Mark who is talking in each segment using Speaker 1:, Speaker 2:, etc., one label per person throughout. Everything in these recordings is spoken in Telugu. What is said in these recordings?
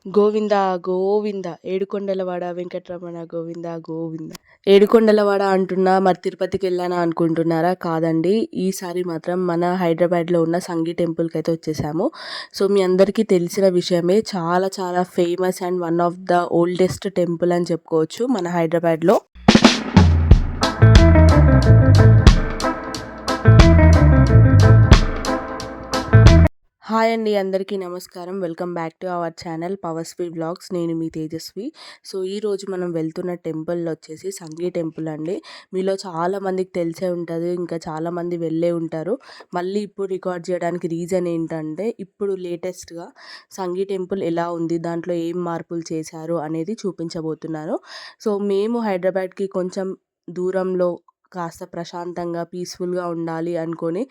Speaker 1: గోవింద గోవింద ఏడుకొండలవాడ వెంకటరమణ గోవింద గోవింద. ఏడుకొండలవాడ అంటున్నా మరి తిరుపతికి వెళ్ళానా అనుకుంటున్నారా? కాదండి, ఈసారి మాత్రం మన హైదరాబాద్లో ఉన్న సంగీ టెంపుల్కి అయితే వచ్చేసాము. సో మీ అందరికీ తెలిసిన విషయమే, చాలా చాలా famous and one of the oldest temple అని చెప్పుకోవచ్చు మన హైదరాబాద్లో. హాయ్ అండి, అందరికీ నమస్కారం. Welcome back to our channel పవర్స్వి వ్లాగ్స్. నేను మీ తేజస్వి. సో ఈరోజు మనం వెళ్తున్న టెంపుల్ వచ్చేసి సంగీ టెంపుల్ అండి. మీలో చాలామందికి తెలిసే ఉంటుంది, ఇంకా చాలామంది వెళ్ళే ఉంటారు. మళ్ళీ ఇప్పుడు రికార్డ్ చేయడానికి రీజన్ ఏంటంటే, ఇప్పుడు లేటెస్ట్గా సంగీ టెంపుల్ ఎలా ఉంది, దాంట్లో ఏం మార్పులు చేశారు అనేది చూపించబోతున్నాను. సో మేము హైదరాబాద్కి కొంచెం దూరంలో కాస్త ప్రశాంతంగా పీస్ఫుల్గా ఉండాలి అనుకొని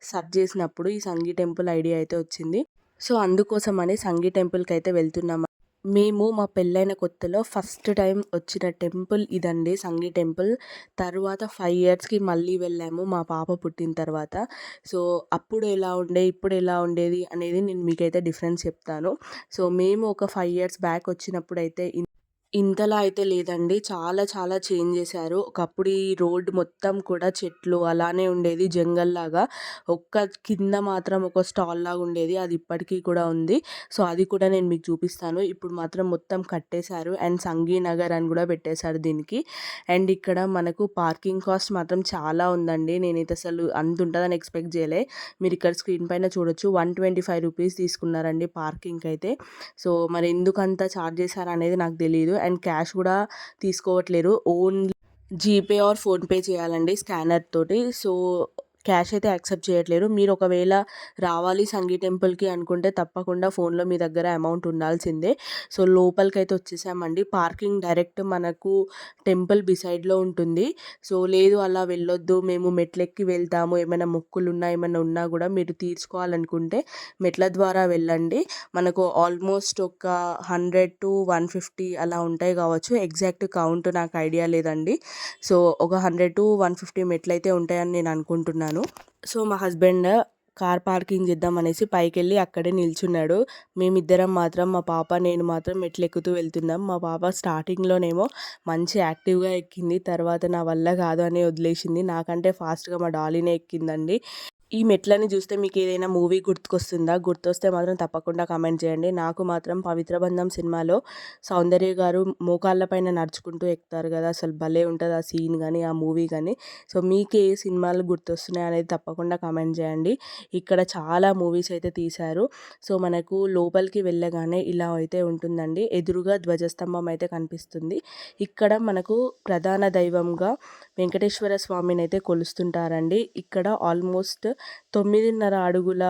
Speaker 1: సెర్చ్ చేసినప్పుడు ఈ సంగీ టెంపుల్ ఐడియా అయితే వచ్చింది. సో అందుకోసమని సంగీ టెంపుల్కి అయితే వెళ్తున్నాము. మేము మా పెళ్ళైన కొత్తలో ఫస్ట్ టైం వచ్చిన టెంపుల్ ఇదండి, సంగీ టెంపుల్. తర్వాత 5 ఇయర్స్కి మళ్ళీ వెళ్ళాము మా పాప పుట్టిన తర్వాత. సో అప్పుడు ఎలా ఉండే, ఇప్పుడు ఎలా ఉండేది అనేది నేను మీకైతే డిఫరెన్స్ చెప్తాను. సో మేము ఒక 5 ఇయర్స్ బ్యాక్ వచ్చినప్పుడు అయితే ఇంతలా అయితే లేదండి, చాలా చాలా చేంజ్ చేశారు. ఒకప్పుడు ఈ రోడ్ మొత్తం కూడా చెట్లు అలానే ఉండేది, జంగల్లాగా. ఒక్క కింద మాత్రం ఒక స్టాల్ లాగా ఉండేది, అది ఇప్పటికీ కూడా ఉంది. సో అది కూడా నేను మీకు చూపిస్తాను. ఇప్పుడు మాత్రం మొత్తం కట్టేశారు అండ్ సంగీ నగర్ అని కూడా పెట్టేశారు దీనికి. అండ్ ఇక్కడ మనకు పార్కింగ్ కాస్ట్ మాత్రం చాలా ఉందండి. నేనైతే అసలు అంత ఉంటుందని ఎక్స్పెక్ట్ చేయలే. మీరు ఇక్కడ స్క్రీన్ పైన చూడొచ్చు, 125 రూపీస్ తీసుకున్నారండి పార్కింగ్కి అయితే. సో మరి ఎందుకు అంత ఛార్జ్ చేశారు అనేది నాకు తెలియదు. అండ్ క్యాష్ కూడా తీసుకోవట్లేరు, ఓన్లీ జీపే ఆర్ ఫోన్పే చేయాలండి స్కానర్ తోటి. సో క్యాష్ అయితే యాక్సెప్ట్ చేయట్లేరు. మీరు ఒకవేళ రావాలి సంగీ టెంపుల్కి అనుకుంటే తప్పకుండా ఫోన్లో మీ దగ్గర అమౌంట్ ఉండాల్సిందే. సో లోపలికి అయితే వచ్చేసామండి. పార్కింగ్ డైరెక్ట్ మనకు టెంపుల్ బిసైడ్లో ఉంటుంది. సో లేదు అలా వెళ్ళొద్దు, మేము మెట్లెక్కి వెళ్తాము, ఏమైనా మొక్కులు ఉన్నా ఏమైనా ఉన్నా కూడా మీరు తీర్చుకోవాలనుకుంటే మెట్ల ద్వారా వెళ్ళండి. మనకు ఆల్మోస్ట్ ఒక 100 to 150 అలా ఉంటాయి కావచ్చు, ఎగ్జాక్ట్ కౌంట్ నాకు ఐడియా లేదండి. సో ఒక 100 to 150 మెట్లు అయితే ఉంటాయని నేను అనుకుంటున్నాను. సో మా హస్బెండ్ కార్ పార్కింగ్ చేద్దాం అనేసి పైకి వెళ్ళి అక్కడే నిల్చున్నాడు. మేమిద్దరం మాత్రం, మా పాప నేను మాత్రం మెట్లు ఎక్కుతూ వెళ్తున్నాం. మా పాప స్టార్టింగ్లోనేమో మంచి యాక్టివ్గా ఎక్కింది, తర్వాత నా వల్ల కాదు అని వదిలేసింది. నాకంటే ఫాస్ట్గా మా డాలీనే ఎక్కిందండి. ఈ మెట్లని చూస్తే మీకు ఏదైనా మూవీ గుర్తుకొస్తుందా? గుర్తొస్తే మాత్రం తప్పకుండా కామెంట్ చేయండి. నాకు మాత్రం పవిత్ర బంధం సినిమాలో సౌందర్య గారు మోకాళ్ళ పైన నడుచుకుంటూ ఎక్కుతారు కదా, అసలు భలే ఉంటుంది ఆ సీన్ కానీ ఆ మూవీ కానీ. సో మీకు ఏ సినిమాలు గుర్తొస్తున్నాయి అనేది తప్పకుండా కామెంట్ చేయండి. ఇక్కడ చాలా మూవీస్ అయితే తీశారు. సో మనకు లోపలికి వెళ్ళగానే ఇలా అయితే ఉంటుందండి. ఎదురుగా ధ్వజస్తంభం అయితే కనిపిస్తుంది. ఇక్కడ మనకు ప్రధాన దైవంగా వెంకటేశ్వర స్వామిని అయితే కొలుస్తుంటారండి. ఇక్కడ ఆల్మోస్ట్ 9.5 అడుగుల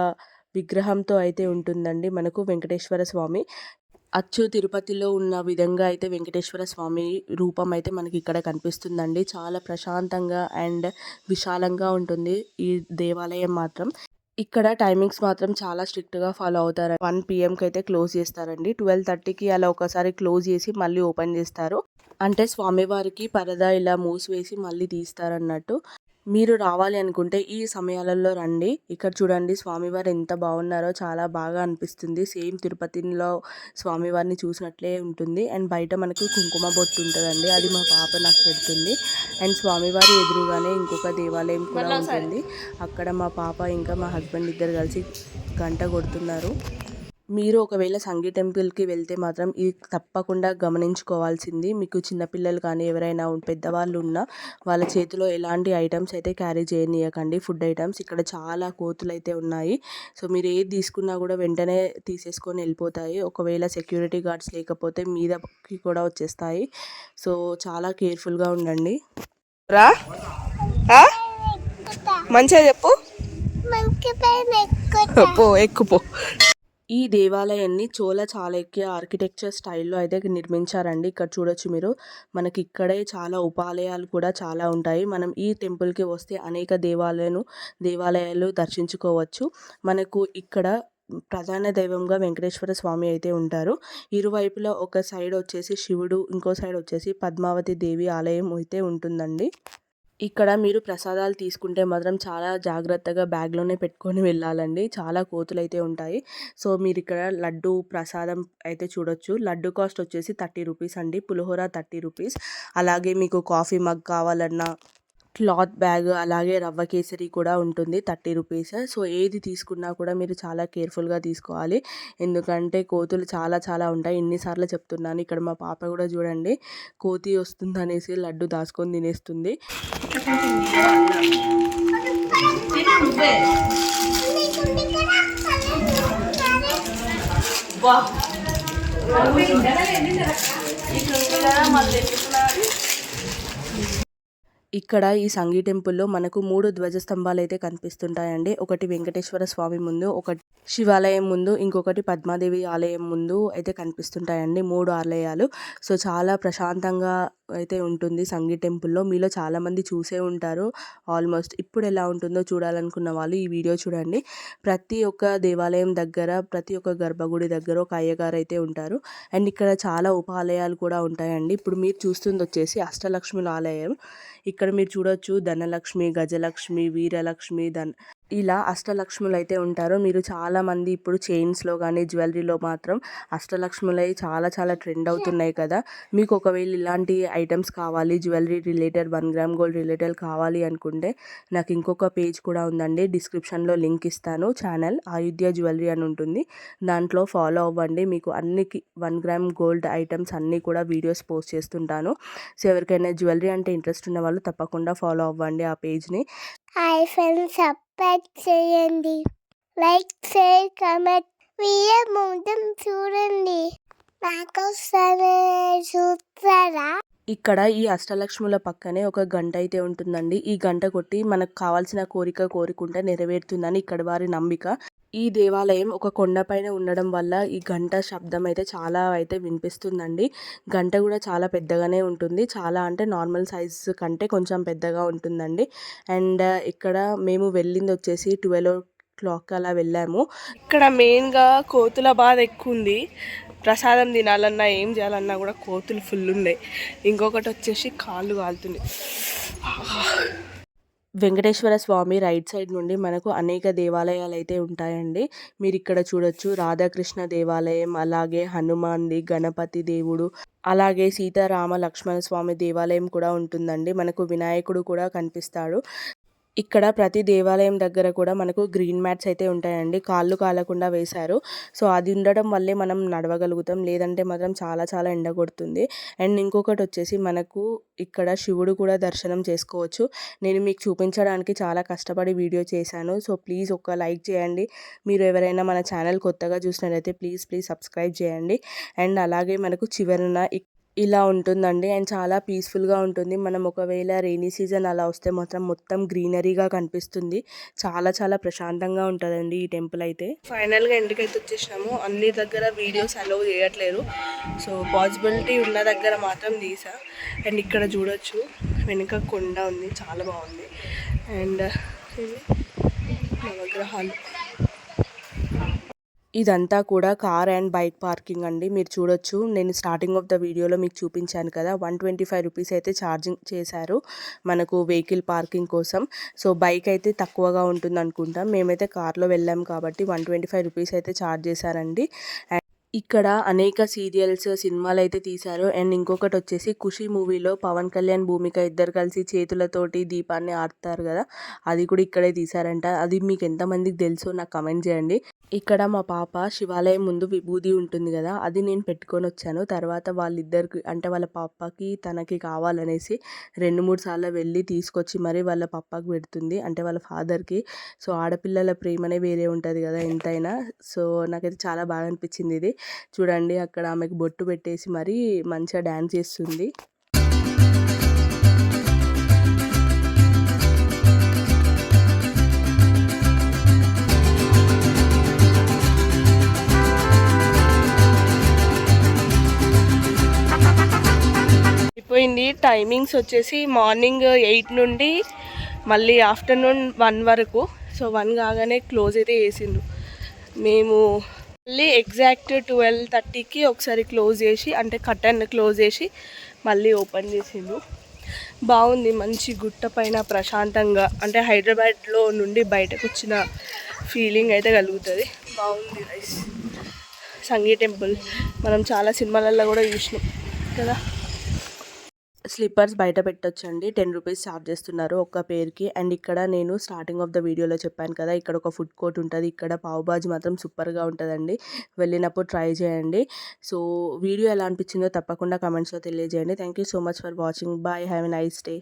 Speaker 1: విగ్రహంతో అయితే ఉంటుందండి మనకు వెంకటేశ్వర స్వామి. అచ్చు తిరుపతిలో ఉన్న విధంగా అయితే వెంకటేశ్వర స్వామి రూపం అయితే మనకి ఇక్కడ కనిపిస్తుందండి. చాలా ప్రశాంతంగా అండ్ విశాలంగా ఉంటుంది ఈ దేవాలయం మాత్రం. ఇక్కడ టైమింగ్స్ మాత్రం చాలా స్ట్రిక్ట్గా ఫాలో అవుతారు. 1 PM అయితే క్లోజ్ చేస్తారండి. 12:30కి అలా ఒకసారి క్లోజ్ చేసి మళ్ళీ ఓపెన్ చేస్తారు. అంటే స్వామివారికి పరదా ఇలా మూసివేసి మళ్ళీ తీస్తారన్నట్టు. మీరు రావాలి అనుకుంటే ఈ సమయాలలో రండి. ఇక్కడ చూడండి స్వామివారు ఎంత బాగున్నారో, చాలా బాగా అనిపిస్తుంది. సేమ్ తిరుపతిలో స్వామివారిని చూసినట్లే ఉంటుంది. అండ్ బయట మనకు కుంకుమ బొట్టు ఉంటుందండి, అది మా పాప నాకు పెడుతుంది. అండ్ స్వామివారి ఎదురుగానే ఇంకొక దేవాలయం కూడా ఉంటుంది. అక్కడ మా పాప ఇంకా మా హస్బెండ్ ఇద్దరు కలిసి గంట కొడుతున్నారు. మీరు ఒకవేళ సంగీ టెంపుల్కి వెళ్తే మాత్రం ఇది తప్పకుండా గమనించుకోవాల్సింది. మీకు చిన్నపిల్లలు కానీ ఎవరైనా పెద్దవాళ్ళు ఉన్నా వాళ్ళ చేతిలో ఎలాంటి ఐటమ్స్ అయితే క్యారీ చేయనీయకండి, ఫుడ్ ఐటమ్స్. ఇక్కడ చాలా కోతులు అయితే ఉన్నాయి. సో మీరు ఏది తీసుకున్నా కూడా వెంటనే తీసేసుకొని వెళ్ళిపోతాయి. ఒకవేళ సెక్యూరిటీ గార్డ్స్ లేకపోతే మీదకి కూడా వచ్చేస్తాయి. సో చాలా కేర్ఫుల్గా ఉండండి. రా మంచిగా చెప్పు, ఎక్కుపో. ఈ దేవాలయాన్ని చోళ చాళుక్య ఆర్కిటెక్చర్ స్టైల్లో అయితే నిర్మించారండి. ఇక్కడ చూడొచ్చు మీరు, మనకి ఇక్కడే చాలా ఉపాలయాలు కూడా చాలా ఉంటాయి. మనం ఈ టెంపుల్కి వస్తే అనేక దేవాలయాలు దర్శించుకోవచ్చు. మనకు ఇక్కడ ప్రధాన దైవంగా వెంకటేశ్వర స్వామి అయితే ఉంటారు. ఇరువైపులా ఒక సైడ్ వచ్చేసి శివుడు, ఇంకో సైడ్ వచ్చేసి పద్మావతి దేవి ఆలయం అయితే ఉంటుందండి. ఇక్కడ మీరు ప్రసాదాలు తీసుకుంటే మాత్రం చాలా జాగ్రత్తగా బ్యాగ్‌లోనే పెట్టుకొని వెళ్ళాలండి. చాలా కోతులైతే ఉంటాయి. సో, మీరిక్కడ లడ్డు ప్రసాదం అయితే చూడొచ్చు. లడ్డు కాస్ట్ వచ్చేసి 30 రూపీస్ అండి. పులిహోర 30 రూపీస్. అలాగే మీకు కాఫీ మగ్ కావాలన్నా క్లాత్ బ్యాగ్, అలాగే రవ్వ కేసరి కూడా ఉంటుంది 30 రూపీస్. సో, ఏది తీసుకున్నా కూడా మీరు చాలా కేర్‌ఫుల్‌గా తీసుకోవాలి. ఎందుకంటే కోతులు చాలా చాలా ఉంటాయి. ఎన్ని సార్లు చెప్తున్నాను. ఇక్కడ మా పాప కూడా చూడండి, కోతి వస్తుందనేసి లడ్డు దాచుకొని తినేస్తుంది. ఇక్కడ ఈ సంగీ టెంపుల్‌లో మనకు 3 ధ్వజస్తంభాలైతే కనిపిస్తుంటాయండి. ఒకటి వెంకటేశ్వర స్వామి ముందు, ఒకటి శివాలయం ముందు, ఇంకొకటి పద్మాదేవి ఆలయం ముందు అయితే కనిపిస్తుంటాయండి. 3 ఆలయాలు. సో, చాలా ప్రశాంతంగా అయితే ఉంటుంది సంగీ టెంపుల్‌లో. మీలో చాలామంది చూసే ఉంటారు ఆల్మోస్ట్. ఇప్పుడు ఎలా ఉంటుందో చూడాలనుకున్న వాళ్ళు ఈ వీడియో చూడండి. ప్రతి ఒక్క దేవాలయం దగ్గర, ప్రతి ఒక్క గర్భగుడి దగ్గర ఒక అయ్యగారు అయితే ఉంటారు. అండ్ ఇక్కడ చాలా ఉపాలయాలు కూడా ఉంటాయండి. ఇప్పుడు మీరు చూస్తుంది వచ్చేసి అష్టలక్ష్ముల ఆలయం. ఇక్కడ మీరు చూడొచ్చు ధనలక్ష్మి, గజలక్ష్మి, వీరలక్ష్మి, ఇలా అష్టలక్ష్ములు అయితే ఉంటారు. మీరు చాలామంది ఇప్పుడు చైన్స్‌లో కానీ జ్యువెలరీలో మాత్రం అష్టలక్ష్ములై చాలా చాలా ట్రెండ్ అవుతున్నాయి కదా. మీకు ఒకవేళ ఇలాంటి ఐటమ్స్ కావాలి, jewellery related 1 gram gold related కావాలి అనుకుంటే నాకు ఇంకొక పేజ్ కూడా ఉందండి. డిస్క్రిప్షన్‌లో లింక్ ఇస్తాను. ఛానల్ ఆయుధ్య జ్యువెలరీ అని ఉంటుంది. దాంట్లో ఫాలో అవ్వండి. మీకు అన్నికి 1 గ్రామ్ గోల్డ్ ఐటమ్స్ అన్నీ కూడా వీడియోస్ పోస్ట్ చేస్తుంటాను. సో, ఎవరికైనా జ్యువెలరీ అంటే ఇంట్రెస్ట్ ఉన్న వాళ్ళు తప్పకుండా ఫాలో అవ్వండి ఆ పేజ్‌ని.
Speaker 2: హాయ్ ఫ్రెండ్స్, సబ్స్క్రైబ్ చేయండి, లైక్ షేర్ కామెంట్ వీడియో మొత్తం చూడండి, నాకోసమే చూస్తారా.
Speaker 1: ఇక్కడ ఈ అష్టలక్ష్ముల పక్కనే ఒక గంట అయితే ఉంటుందండి. ఈ గంట కొట్టి మనకు కావాల్సిన కోరిక కోరుకుంటే నెరవేరుతుందని ఇక్కడ వారి నమ్మిక. ఈ దేవాలయం ఒక కొండపైన ఉండడం వల్ల ఈ గంట శబ్దం అయితే చాలా అయితే వినిపిస్తుందండి. గంట కూడా చాలా పెద్దగానే ఉంటుంది. చాలా అంటే నార్మల్ సైజ్ కంటే కొంచెం పెద్దగా ఉంటుందండి. అండ్ ఇక్కడ మేము వెళ్ళింది వచ్చేసి 12 అలా వెళ్ళాము. ఇక్కడ మెయిన్గా కోతుల బాధ ఎక్కువ ఉంది. ప్రసాదం తినాలన్నా ఏం చేయాలన్నా కూడా కోతులు ఫుల్ ఉన్నాయి. ఇంకొకటి వచ్చేసి కాళ్ళు కాలుతున్నాయి. వెంకటేశ్వర స్వామి రైట్ సైడ్ నుండి మనకు అనేక దేవాలయాలు అయితే ఉంటాయండి. మీరు ఇక్కడ చూడొచ్చు రాధాకృష్ణ దేవాలయం, అలాగే హనుమాన్ది, గణపతి దేవుడు, అలాగే సీతారామ లక్ష్మణ స్వామి దేవాలయం కూడా ఉంటుందండి. మనకు వినాయకుడు కూడా కనిపిస్తాడు. ఇక్కడ ప్రతి దేవాలయం దగ్గర కూడా మనకు గ్రీన్ మ్యాట్స్ అయితే ఉంటాయండి. కాళ్ళు కాలకుండా వేశారు. సో, అది ఉండడం వల్లే మనం నడవగలుగుతాం. లేదంటే మాత్రం చాలా చాలా ఎండ కొడుతుంది. అండ్ ఇంకొకటి వచ్చేసి మనకు ఇక్కడ శివుడు కూడా దర్శనం చేసుకోవచ్చు. నేను మీకు చూపించడానికి చాలా కష్టపడి వీడియో చేశాను. సో, ప్లీజ్ ఒక లైక్ చేయండి. మీరు ఎవరైనా మన ఛానల్ కొత్తగా చూసినట్లయితే ప్లీజ్ సబ్స్క్రైబ్ చేయండి. అండ్ అలాగే మనకు చివరన ఇలా ఉంటుందండి. అండ్ చాలా పీస్ఫుల్గా ఉంటుంది. మనం ఒకవేళ రెయినీ సీజన్ అలా వస్తే మాత్రం మొత్తం గ్రీనరీగా కనిపిస్తుంది. చాలా చాలా ప్రశాంతంగా ఉంటుందండి ఈ టెంపుల్ అయితే. ఫైనల్గా ఇంటికైతే వచ్చేసినాము. అన్ని దగ్గర వీడియోస్ అలౌ చేయట్లేరు. సో, పాసిబిలిటీ ఉన్న దగ్గర మాత్రం తీసా. అండ్ ఇక్కడ చూడొచ్చు వెనుక కొండ ఉంది, చాలా బాగుంది. అండ్ నవగ్రహాలు, ఇదంతా కూడా కార్ అండ్ బైక్ పార్కింగ్ అండి. మీరు చూడొచ్చు, నేను స్టార్టింగ్ ఆఫ్ ద వీడియోలో మీకు చూపించాను కదా, 125 రూపీస్ అయితే ఛార్జింగ్ చేశారు మనకు వెహికల్ పార్కింగ్ కోసం. సో, బైక్ అయితే తక్కువగా ఉంటుంది అనుకుంటాం. మేమైతే కార్లో వెళ్ళాం కాబట్టి 125 రూపీస్ అయితే ఛార్జ్ చేశారండి. ఇక్కడ అనేక సీరియల్స్, సినిమాలు అయితే తీశారు. అండ్ ఇంకొకటి వచ్చేసి ఖుషి మూవీలో పవన్ కళ్యాణ్, భూమిక ఇద్దరు కలిసి చేతులతోటి దీపాన్ని ఆర్తారు కదా, అది కూడా ఇక్కడే తీశారంట. అది మీకు ఎంతమందికి తెలుసో నాకు కమెంట్ చేయండి. ఇక్కడ మా పాప శివాలయం ముందు విభూది ఉంటుంది కదా, అది నేను పెట్టుకొని వచ్చాను. తర్వాత వాళ్ళిద్దరికి అంటే వాళ్ళ పాపకి తనకి కావాలనేసి 2-3 సార్లు వెళ్ళి తీసుకొచ్చి మరి వాళ్ళ పాపకి పెడుతుంది, అంటే వాళ్ళ ఫాదర్కి. సో, ఆడపిల్లల ప్రేమనే వేరే ఉంటుంది కదా ఎంతైనా. సో, నాకైతే చాలా బాగా అనిపించింది ఇది. చూడండి అక్కడ ఆమెకు బొట్టు పెట్టేసి మరి మంచిగా డ్యాన్స్ చేస్తుంది. అయిపోయింది. టైమింగ్స్ వచ్చేసి మార్నింగ్ 8 నుండి మళ్ళీ ఆఫ్టర్నూన్ 1 వరకు. సో, 1 కాగానే క్లోజ్ అయితే చేసిండ్రు. మేము మళ్ళీ ఎగ్జాక్ట్ 12:30కి ఒకసారి క్లోజ్ చేసి, అంటే కర్టన్ క్లోజ్ చేసి మళ్ళీ ఓపెన్ చేసిండ్రు. బాగుంది, మంచి గుట్ట పైన ప్రశాంతంగా, అంటే హైదరాబాద్లో నుండి బయటకు వచ్చిన ఫీలింగ్ అయితే కలుగుతుంది. బాగుంది రైస్. సంగీ టెంపుల్ మనం చాలా సినిమాలలో కూడా చూసినాం కదా. స్లిప్పర్స్ బయట పెట్టొచ్చండి, 10 రూపీస్ ఛార్జ్ చేస్తున్నారు ఒక్క పేరుకి. అండ్ ఇక్కడ నేను స్టార్టింగ్ ఆఫ్ ద వీడియోలో చెప్పాను కదా, ఇక్కడ ఒక ఫుడ్ కోర్ట్ ఉంటుంది. ఇక్కడ పావ్ బాజీ మాత్రం సూపర్గా ఉంటుందండి, వెళ్ళినప్పుడు ట్రై చేయండి. సో వీడియో ఎలా అనిపించిందో తప్పకుండా కమెంట్స్లో తెలియజేయండి. Thank you so much for watching. Bye, have a nice day.